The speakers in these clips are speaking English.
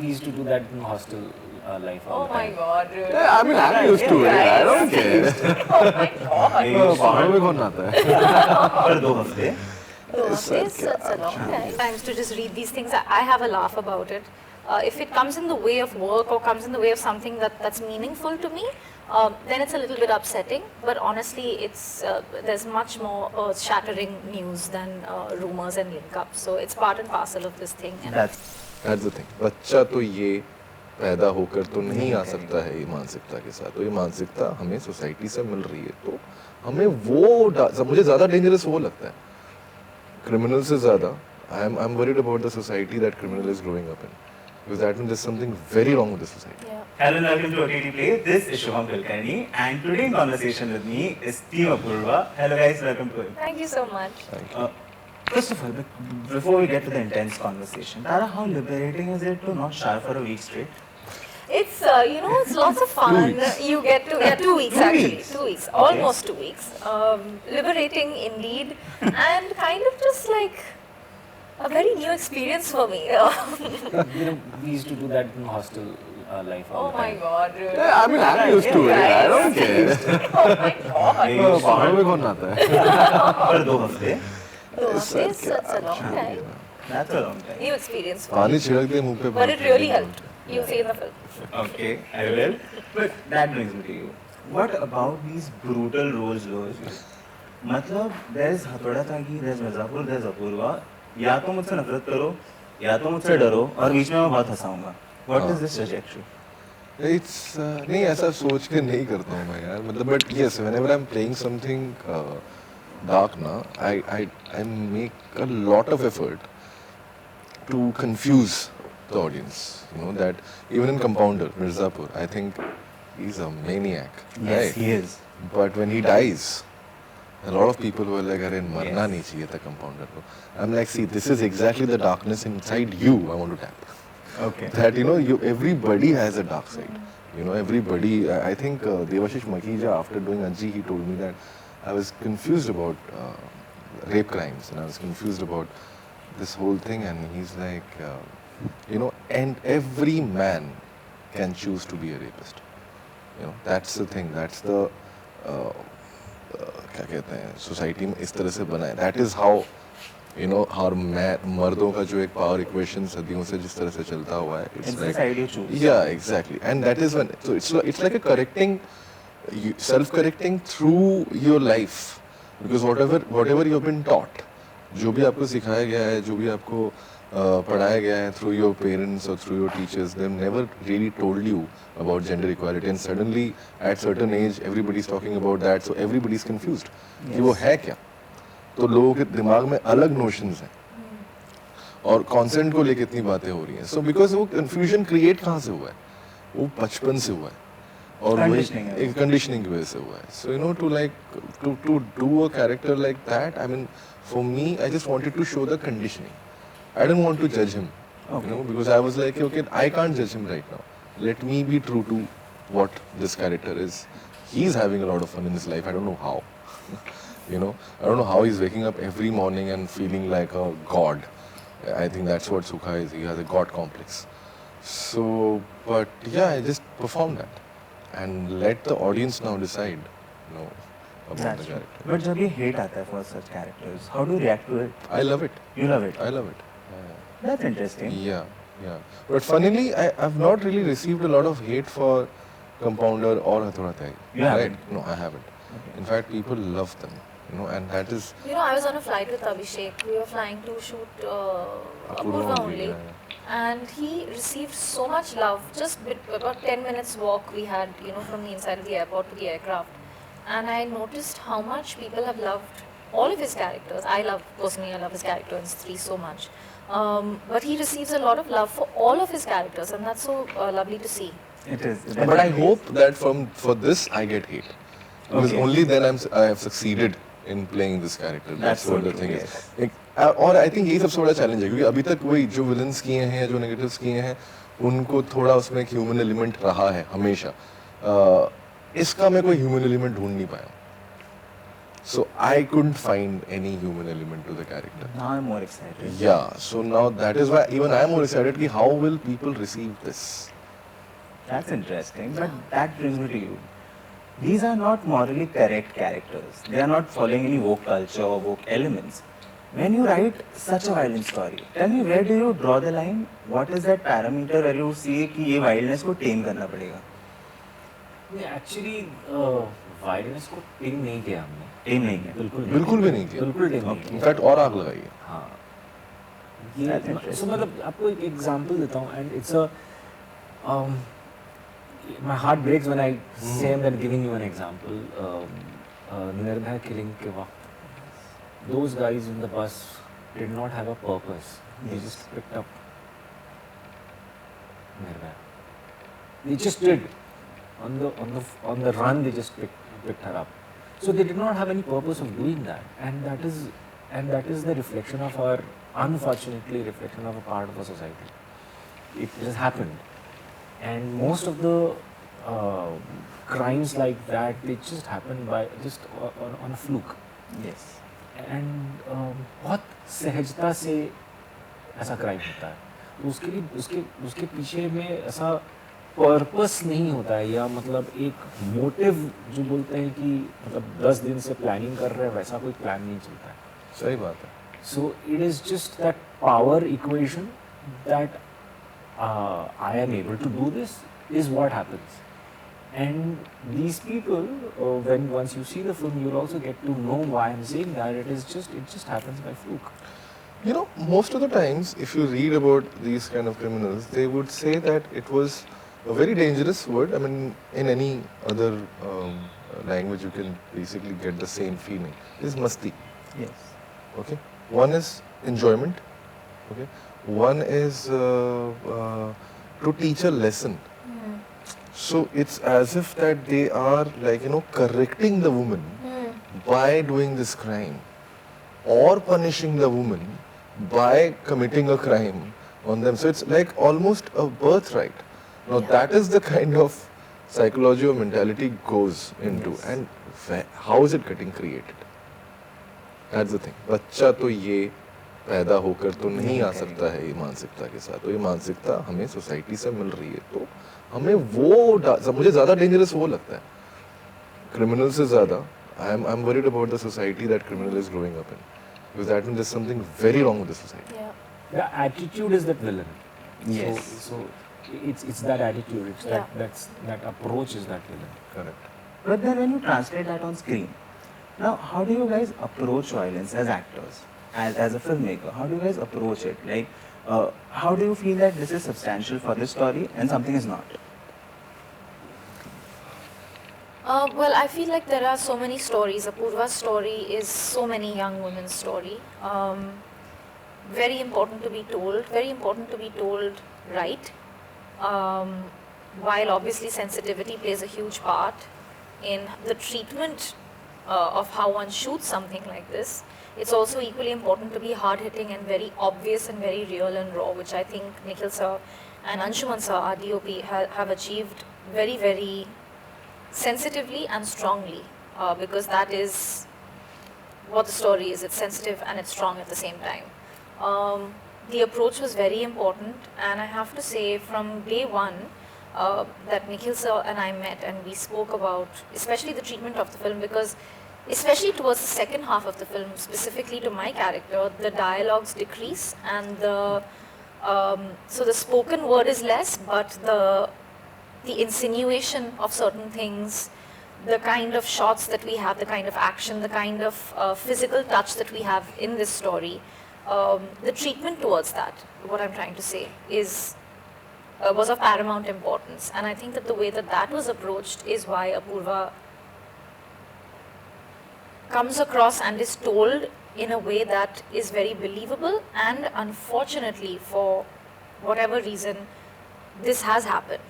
we used to do that in hostel life all Oh the my time. God, really? Yeah, I mean, I'm used to it. I don't care. Oh my God. पहाड़ों में कौन आता है? पर 2 हफ्ते It's a long time. Times to just read these things. I have a laugh about it. If it comes in the way of work or comes in the way of something that's meaningful to me, then it's a little bit upsetting. But honestly, there's much more earth-shattering news than rumors and link-ups. So it's part and parcel of this thing. And That's the thing. बच्चा तो ये पैदा होकर तो नहीं आ सकता है ये मानसिकता के साथ. तो ये मानसिकता हमें सोसाइटी से मिल रही है. तो हमें वो मुझे ज़्यादा डेंजरस वो लगता है. Criminal से ज़्यादा. I'm worried about the society that criminal is growing up in. Because that means there's something very wrong with the society. yeah. Hello and welcome to OTTplay. This is Shubham Kulkarni and today in conversation with me is Team Apurva. Hello guys, welcome to it. Thank you so much. Thank you. First of all, before we get to the intense conversation, Tara, how liberating is it to not shower for a week straight? It's it's lots of fun. You get to 2 weeks actually, 2 weeks, almost 2 weeks. Liberating indeed, and kind of just like a very new experience for me. We used to do that in hostel life all Oh the my time. God, really? Yeah, I mean, I'm used to it. I don't care. Oh my God. पहाड़ों में कौन आता है? पर 2 हफ्ते It's a long time. That's a long time. New experience for me. पानी छिड़क दे मुंह पे. But it really helped. You'll see in the film. Okay, I will. But that brings me to you. What about these brutal roles, Lois? मतलब there's हथौड़ा तागी, there's Mirzapur, there's Apoorva. या तो मुझसे नफरत करो, या तो मुझसे डरो, और बीच में मैं बहुत हंसाऊंगा. What is this trajectory? It's नहीं ऐसा सोच के नहीं करता हूँ मैं यार. मतलब but yes, whenever I'm playing something dark ना, I make a lot of effort to confuse the audience. You know that even in Compounder, Mirzapur, I think he's a maniac. Yes, right? he is. But when he dies, a lot of people were like, "अरे मरना नहीं चाहिए था Compounder को." I'm like, see, this is exactly the darkness inside you. I want to tap. Okay. That everybody has a dark side. Everybody. I think Devashish Makhija, after doing Ajji, he told me that I was confused about rape crimes, and I was confused about this whole thing. And he's like, and every man can choose to be a rapist. That's the thing. That's the क्या कहते हैं society में इस तरह से बना है. That is how और मर्दों का जो एक पावर इक्वेशन सदियों से जिस तरह से चलता हुआ है. It's like, yeah, exactly. And that is when so it's like a correcting, self-correcting through your life, because whatever you've been taught, जो भी आपको सिखाया गया है, जो भी आपको पढ़ाया गया है through your parents or through your teachers, they've never really told you about gender equality, and suddenly at certain age everybody's talking about that, so everybody's confused कि वो है क्या. तो लोगों के दिमाग में अलग नोशंस हैं और कॉन्सेंट को लेके इतनी बातें हो रही हैं. सो बिकॉज वो कंफ्यूजन क्रिएट कहाँ से हुआ है, वो बचपन से हुआ है और वही कंडीशनिंग की वजह से हुआ है. So to do a character like that, I mean for me I just wanted to show the conditioning. I didn't want to judge him, because I was like, okay, I can't judge him right now. Let me be true to what this character is. He's having a lot of fun in his life. I don't know how. I don't know how he's waking up every morning and feeling like a god. I think that's what Sukha is. He has a god complex. So, but yeah, I just performed that and let the audience now decide, about the character. But जब ये hate आता है for such characters, how do you react to it? I love it. You love it? I love it. That's interesting. Yeah. But funnily, I've not really received a lot of hate for Compounder or Hathoda Tyagi. You haven't? No, I haven't. Okay. In fact, people love them, and that is... I was on a flight with Abhishek. We were flying to shoot Apurva only. Yeah. And he received so much love. Just about 10 minutes walk we had, from the inside of the airport to the aircraft. And I noticed how much people have loved all of his characters. Personally, I love his character in Stree so much. But he receives a lot of love for all of his characters, and that's so lovely to see. It is. But I hope that for this I get hate. Because only then I have succeeded in playing this character. That's what the thing is. और I think यही सबसे बड़ा challenge है, क्योंकि अभी तक वही जो विलन्स किए हैं, जो नेगेटिव्स किए हैं, उनको थोड़ा उसमें एक ह्यूमन एलिमेंट रहा है हमेशा. इसका मैं कोई ह्यूमन एलिमेंट ढूंढ नहीं पाया. So I couldn't find any human element to the character. Now I'm more excited. Yeah, so now that is why even I'm more excited ki how will people receive this? That's interesting, but that brings me to you. These are not morally correct characters. They are not following any woke culture or woke elements. When you write such a violent story, tell me where do you draw the line? What is that parameter where you see कि ये violence को tame करना पड़ेगा? नहीं actually violence को टेम नहीं किया हमने. Tame नहीं किया. बिल्कुल भी नहीं किया. बिल्कुल टेम नहीं किया. इनफैक्ट और आग लगाई है. हाँ. That's ये interesting. मतलब आपको एक एग्जांपल देता हूँ and it's a my heart breaks when I say that giving you an example. Nirbhay killing के वक्त those guys in the bus did not have a purpose. They just picked up Nirbhay. They just did. On the run, they just picked her up. So they did not have any purpose of doing that, and that is the reflection of our, unfortunately, reflection of a part of our society. It just happened, and most of the crimes like that, they just happen by just on a fluke. Yes. And बहुत सहजता से ऐसा crime होता है, तो उसके लिए उसके पीछे में ऐसा पर्पस नहीं होता है, या मतलब एक मोटिव जो बोलते हैं कि मतलब 10 दिन से प्लानिंग कर रहे हैं, वैसा कोई प्लान नहीं चलता है. सही बात है. So it is just that power equation that I am able to do this is what happens. And these people, when once you see the film, you'll also get to know why I'm saying that. It just happens by fluke. You know, most of the times, if you read about these kind of criminals, they would say that it was a very dangerous word. I mean, in any other language, you can basically get the same feeling. It's masti. Yes. Okay. One is enjoyment. Okay. One is to teach a lesson. So it's as if that they are like, you know, correcting the woman by doing this crime, or punishing the woman by committing a crime on them. So it's like almost a birthright. Now that is the kind of psychology or mentality goes into, and how is it getting created? That's the thing. बच्चा तो ये पैदा होकर तो नहीं आ सकता है ये मानसिकता के साथ, तो ये मानसिकता हमें सोसाइटी से मिल रही है, तो हमें वो मुझे ज़्यादा डेंजरस वो लगता है क्रिमिनल से ज़्यादा. I am worried about the society that criminal is growing up in, because that means there's something very wrong with the society. Yeah. The attitude is that villain. Yes. So it's that attitude. It's that approach is that villain. Correct. But then when you translate that on screen, now how do you guys approach violence as actors, as a filmmaker? How do you guys approach it? Like, how do you feel that this is substantial for this story and something is not? Well, I feel like there are so many stories. Apurva's story is so many young women's story. Very important to be told. Very important to be told right. While obviously sensitivity plays a huge part in the treatment of how one shoots something like this, it's also equally important to be hard-hitting and very obvious and very real and raw, which I think Nikhil sir and Anshuman sir, our DOP, have achieved very, very sensitively and strongly, because that is what the story is. It's sensitive and it's strong at the same time. The approach was very important, and I have to say from day one that Nikhil sir and I met and we spoke about especially the treatment of the film, because especially towards the second half of the film, specifically to my character, the dialogues decrease and so the spoken word is less, but the insinuation of certain things, the kind of shots that we have, the kind of action, the kind of physical touch that we have in this story, the treatment towards that, what I'm trying to say, was of paramount importance. And I think that the way that was approached is why Apurva comes across and is told in a way that is very believable. And unfortunately, for whatever reason, this has happened.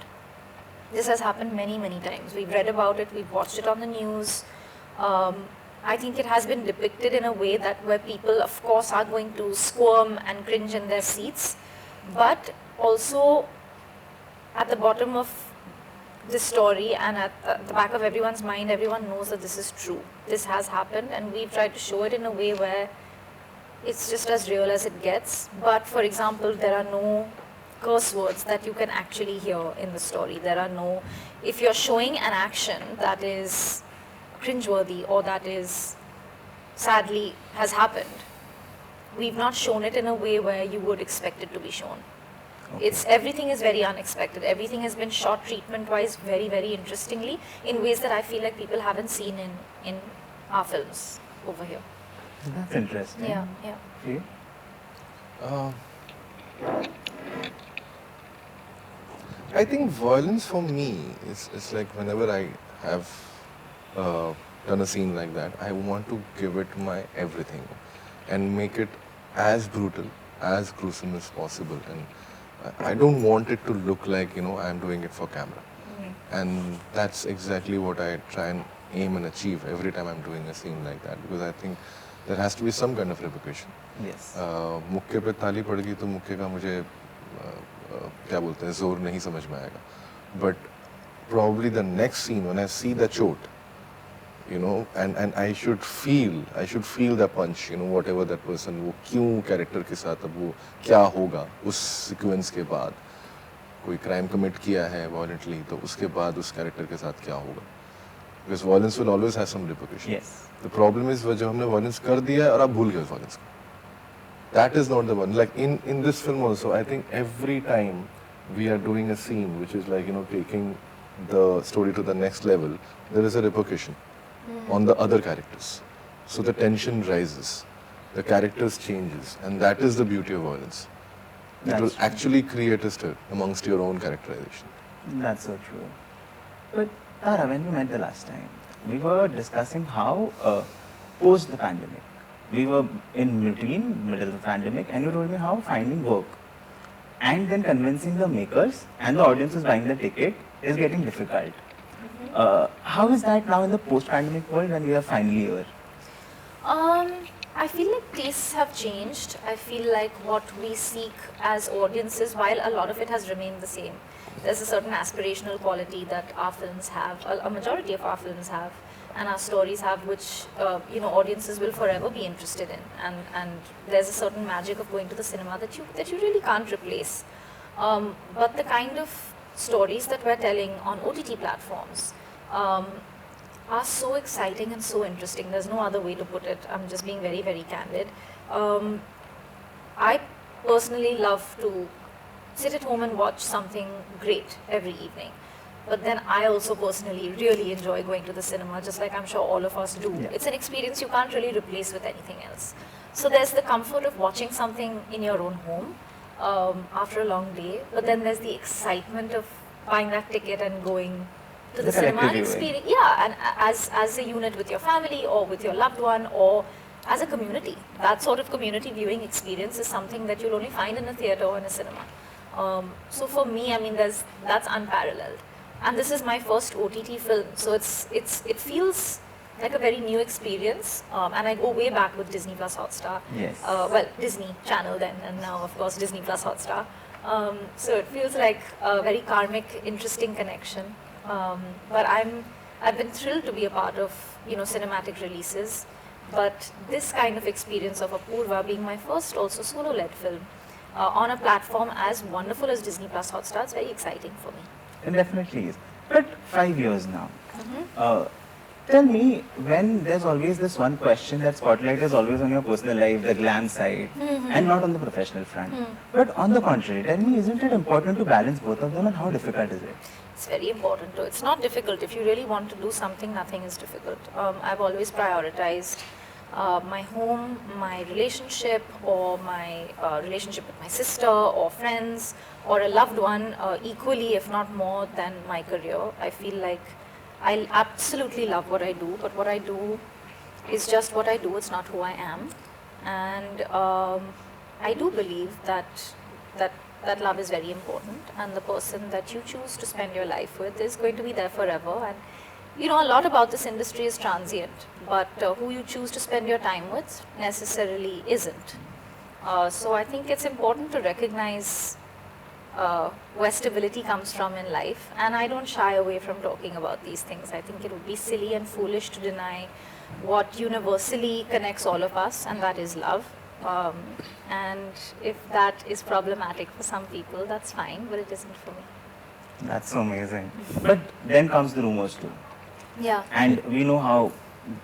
This has happened many, many times. We've read about it, we've watched it on the news. I think it has been depicted in a way that where people, of course, are going to squirm and cringe in their seats, but also at the bottom of this story, and at the back of everyone's mind, everyone knows that this is true. This has happened, and we've tried to show it in a way where it's just as real as it gets. But for example, there are no curse words that you can actually hear in the story. There are no, if you're showing an action that is cringeworthy or that is sadly has happened, we've not shown it in a way where you would expect it to be shown. Okay. Everything is very unexpected. Everything has been shot treatment-wise very, very interestingly in ways that I feel like people haven't seen in our films over here. That's interesting. Yeah. Okay. I think violence for me is like whenever I have done a scene like that, I want to give it my everything and make it as brutal, as gruesome as possible. And I don't want it to look like, I'm doing it for camera. And that's exactly what I try and aim and achieve every time I'm doing a scene like that, because I think there has to be some kind of repercussion. Yes. मुक्के पे ताली पड़ेगी तो मुक्के का मुझे क्या बोलते हैं जोर नहीं समझ में आएगा. But probably the next scene when I see the chot, and I should feel the punch, whatever that person, वो क्यों character के साथ अब वो क्या होगा उस sequence के बाद, कोई crime commit किया है violently तो उसके बाद उस character के साथ क्या होगा, because violence will always have some repercussion. Yes. The problem is जब हमने violence कर दिया है और आप भूल गए उस violence को. That is not the one. Like in this film also, I think every time we are doing a scene which is like, taking the story to the next level, there is a repercussion on the other characters. So the tension rises, the characters changes, and that is the beauty of violence. It will actually create a stir amongst your own characterization. That's so true. But Tara, when we met the last time, we were discussing how post the pandemic, we were in middle of the pandemic, and you told me how finding work and then convincing the makers and the audience who's buying the ticket is getting difficult. How is that now in the post-pandemic world when we are finally here? I feel like tastes have changed. I feel like what we seek as audiences, while a lot of it has remained the same, there's a certain aspirational quality that our films have, a majority of our films have, and our stories have, which audiences will forever be interested in. And there's a certain magic of going to the cinema that you really can't replace. But the kind of stories that we're telling on OTT platforms are so exciting and so interesting. There's no other way to put it. I'm just being very, very candid. I personally love to sit at home and watch something great every evening. But then I also personally really enjoy going to the cinema, just like I'm sure all of us do. Yeah. It's an experience you can't really replace with anything else. So there's the comfort of watching something in your own home after a long day, but then there's the excitement of buying that ticket and going to the cinema and experience, and as a unit with your family or with your loved one or as a community. That sort of community viewing experience is something that you'll only find in a theatre or in a cinema. So for me, I mean, that's unparalleled. And this is my first OTT film, so it feels like a very new experience. And I go way back with Disney Plus Hotstar. Yes. Well, Disney Channel then, and now of course Disney Plus Hotstar. So it feels like a very karmic, interesting connection. But I've been thrilled to be a part of cinematic releases. But this kind of experience of Apurva being my first also solo-led film on a platform as wonderful as Disney Plus Hotstar is very exciting for me. It definitely is. But 5 years now. Tell me, when there's always this one question that spotlight is always on your personal life, the glam side, and not on the professional front. But on the contrary, tell me, isn't it important to balance both of them, and how difficult is it? It's very important to. It's not difficult. If you really want to do something, nothing is difficult. I've always prioritized my home, my relationship, or my relationship with my sister or friends or a loved one equally, if not more, than my career. I feel like I absolutely love what I do, but what I do is just what I do. It's not who I am. And I do believe that love is very important, and the person that you choose to spend your life with is going to be there forever. And a lot about this industry is transient, but who you choose to spend your time with necessarily isn't. So I think it's important to recognize where stability comes from in life, and I don't shy away from talking about these things. I think it would be silly and foolish to deny what universally connects all of us, and that is love. And if that is problematic for some people, that's fine, but it isn't for me. That's so amazing. But then comes the rumors too. Yeah. And we know how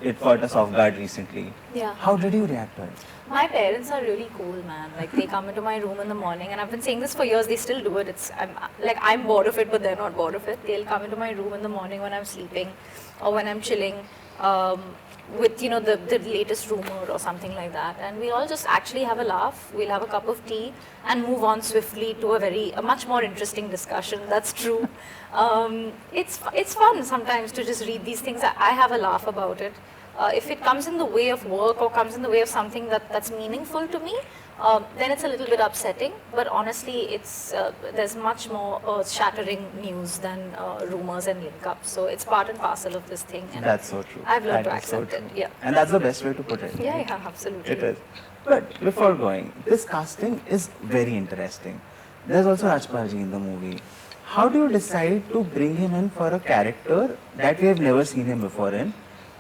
it caught us off guard recently. Yeah. How did you react to it? My parents are really cool, man. Like, they come into my room in the morning, and I've been saying this for years. They still do it. I'm bored of it, but they're not bored of it. They'll come into my room in the morning when I'm sleeping, or when I'm chilling, with the latest rumor or something like that, and we all just actually have a laugh. We'll have a cup of tea and move on swiftly to a much more interesting discussion. That's true. It's fun sometimes to just read these things. I have a laugh about it. If it comes in the way of work or comes in the way of something that's meaningful to me, then it's a little bit upsetting. But honestly, there's much more shattering news than rumors and link-ups. So it's part and parcel of this thing. And that's so true. I've learned to That is so accept it. true. Yeah. And that's the best way to put it. Yeah, yeah, absolutely. It is. But before going, this casting is very interesting. There's also Rajpal ji in the movie. How do you decide to bring him in for a character that we have never seen him before in?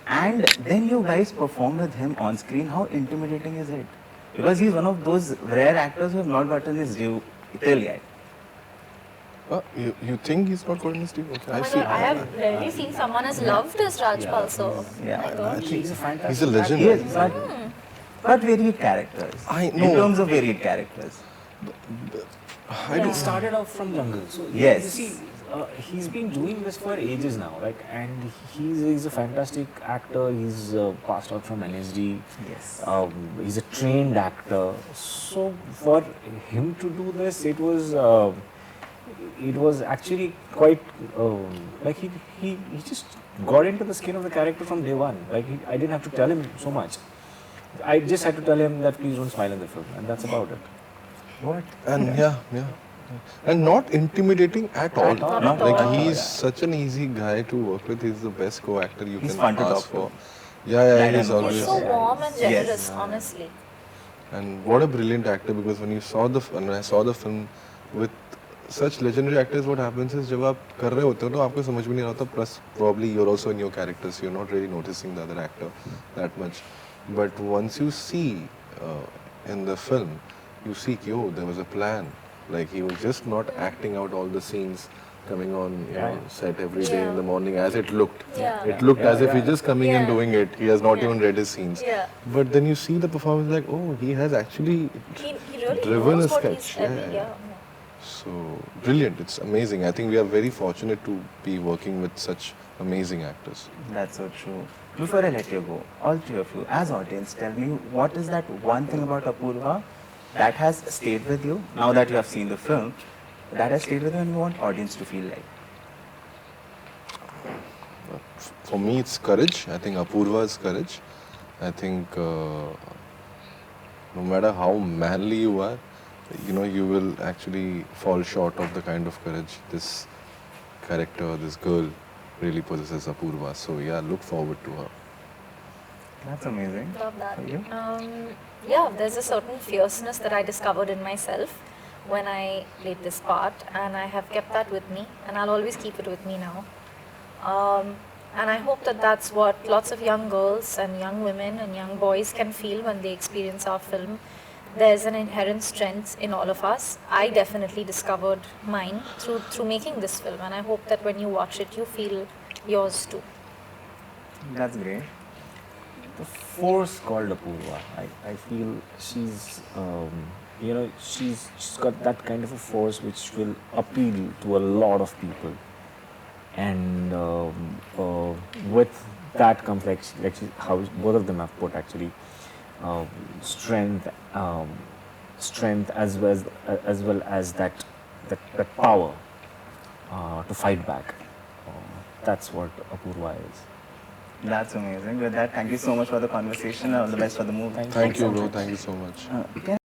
And then you guys perform with him on screen. How intimidating is it? Because he's one of those rare actors who have not gotten his due till yet. You think he's not got in his team? Okay, Oh my God, I have rarely seen someone as loved as Rajpal, so Yeah. my God. He's a fantastic He's a legend. He is, but varied characters. I In know. terms of varied characters. He started off from jungle. So Yes. you see, he's been doing this for ages now, and he's a fantastic actor. He's passed out from NSD. Yes. He's a trained actor. So for him to do this, it was actually quite like he just got into the skin of the character from day one. I didn't have to tell him so much. I just had to tell him that please don't smile in the film, and that's about it. What? And yeah. And not intimidating at all. Not at all. Like he's such an easy guy to work with. He's the best co-actor you He's can fun to ask talk for. to. Yeah, he's He's always. He's so warm and Yes. generous, honestly. And what a brilliant actor! Because when I saw the film with such legendary actors, what happens is जब आप कर रहे होते हो तो आपको समझ में नहीं आता. Plus, probably you're also in your characters. You're not really noticing the other actor that much. But once you see in the film, you see, oh, there was a plan. Like he was just not acting out all the scenes coming on set every day in the morning as it looked. Yeah. It looked as if he's just coming and Yeah. doing it. He has not even read his scenes. Yeah. But then you see the performance like, oh, he has actually He really driven knows a what sketch. he's Yeah. So brilliant. It's amazing. I think we are very fortunate to be working with such amazing actors. That's so true. Before I let you go, all three of you, as audience, tell me what is that one thing about Apurva that has stayed with you, now that you have seen the film, that has stayed with you and you want audience to feel like? For me, it's courage. I think Apurva's courage. I think no matter how manly you are, you will actually fall short of the kind of courage this character, this girl really possesses, Apurva. So yeah, look forward to her. That's amazing. Love that. For you? Yeah, there's a certain fierceness that I discovered in myself when I played this part, and I have kept that with me, and I'll always keep it with me now. And I hope that that's what lots of young girls and young women and young boys can feel when they experience our film. There's an inherent strength in all of us. I definitely discovered mine through making this film, and I hope that when you watch it, you feel yours too. That's great. The force called Apurva. I feel she's she's got that kind of a force which will appeal to a lot of people, and with that comes like how both of them have put actually strength as well as that power to fight back. That's what Apurva is. That's amazing. With that, thank you so much for the conversation. All the best for the movie. Thank you, bro. Thank you so much.